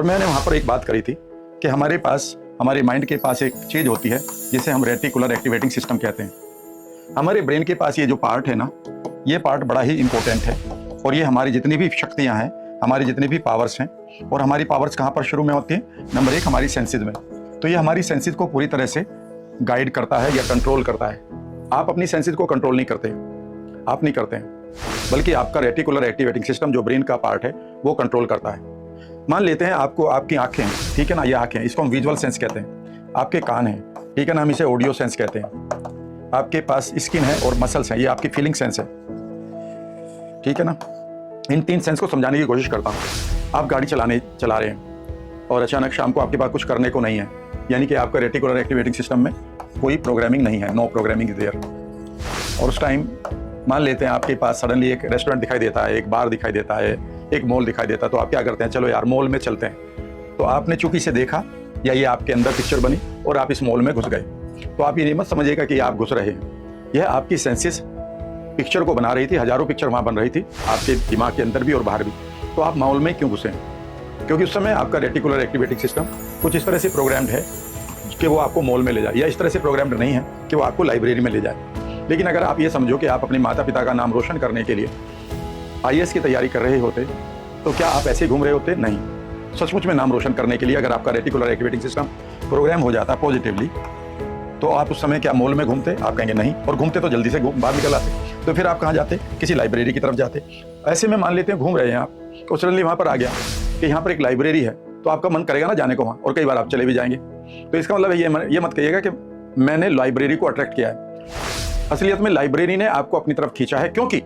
मैंने वहाँ पर एक बात करी थी कि हमारे पास, हमारे माइंड के पास एक चीज़ होती है जिसे हम रेटिकुलर एक्टिवेटिंग सिस्टम कहते हैं। हमारे ब्रेन के पास ये जो पार्ट है ना, ये पार्ट बड़ा ही इंपॉर्टेंट है और ये हमारी जितनी भी शक्तियाँ हैं, हमारी जितनी भी पावर्स हैं, और हमारी पावर्स कहाँ पर शुरू में होती हैं? नंबर 1 हमारी सेंसेस में। तो ये हमारी सेंसेस को पूरी तरह से गाइड करता है या कंट्रोल करता है। आप अपनी सेंसेस को कंट्रोल नहीं करते, आप नहीं करते हैं, बल्कि आपका रेटिकुलर एक्टिवेटिंग सिस्टम जो ब्रेन का पार्ट है वो कंट्रोल करता है। मान लेते हैं आपको, आपकी आंखें हैं, ठीक है ना, ये आंखें हैं, इसको हम विजुअल सेंस कहते हैं। आपके कान हैं, ठीक है ना, हम इसे ऑडियो सेंस कहते हैं। आपके पास स्किन है और मसल्स हैं, ये आपकी फीलिंग सेंस है, ठीक है ना। इन 3 सेंस को समझाने की कोशिश करता हूँ। आप गाड़ी चला रहे हैं और अचानक शाम को आपके पास कुछ करने को नहीं है, यानी कि आपका रेटिकुलर एक्टिवेटिंग सिस्टम में कोई प्रोग्रामिंग नहीं है, नो प्रोग्रामिंग इज देयर। और उस टाइम मान लेते हैं आपके पास सडनली एक रेस्टोरेंट दिखाई देता है, एक बार दिखाई देता है, एक मॉल दिखाई देता है, तो आप क्या करते हैं? चलो यार मॉल में चलते हैं। तो आपने चूंकि इसे देखा या ये आपके अंदर पिक्चर बनी और आप इस मॉल में घुस गए, तो आप ये नहीं मत समझिएगा कि आप घुस रहे हैं। यह आपकी सेंसेस पिक्चर को बना रही थी, हजारों पिक्चर वहाँ बन रही थी आपके दिमाग के अंदर भी और बाहर भी। तो आप मॉल में क्यों घुसे हैं? क्योंकि उस समय आपका रेटिकुलर एक्टिवेटिंग सिस्टम कुछ इस तरह से प्रोग्राम्ड है कि वो आपको मॉल में ले जाए, या इस तरह से प्रोग्राम्ड नहीं है कि वो आपको लाइब्रेरी में ले जाए। लेकिन अगर आप ये समझो कि आप अपने माता पिता का नाम रोशन करने के लिए IAS की तैयारी कर रहे होते, तो क्या आप ऐसे ही घूम रहे होते? नहीं। सचमुच में नाम रोशन करने के लिए अगर आपका रेटिकुलर एक्टिवेटिंग सिस्टम प्रोग्राम हो जाता पॉजिटिवली, तो आप उस समय क्या मॉल में घूमते? आप कहेंगे नहीं, और घूमते तो जल्दी से बाहर निकल आते। तो फिर आप कहाँ जाते? किसी लाइब्रेरी की तरफ जाते। ऐसे में मान लेते हैं घूम रहे हैं आप, तो सडनली वहाँ पर आ गया कि यहाँ पर एक लाइब्रेरी है, तो आपका मन करेगा ना जाने को वहाँ, और कई बार आप चले भी जाएंगे। तो इसका मतलब ये मत कहिएगा कि मैंने लाइब्रेरी को अट्रैक्ट किया है। असलियत में लाइब्रेरी ने आपको अपनी तरफ खींचा है, क्योंकि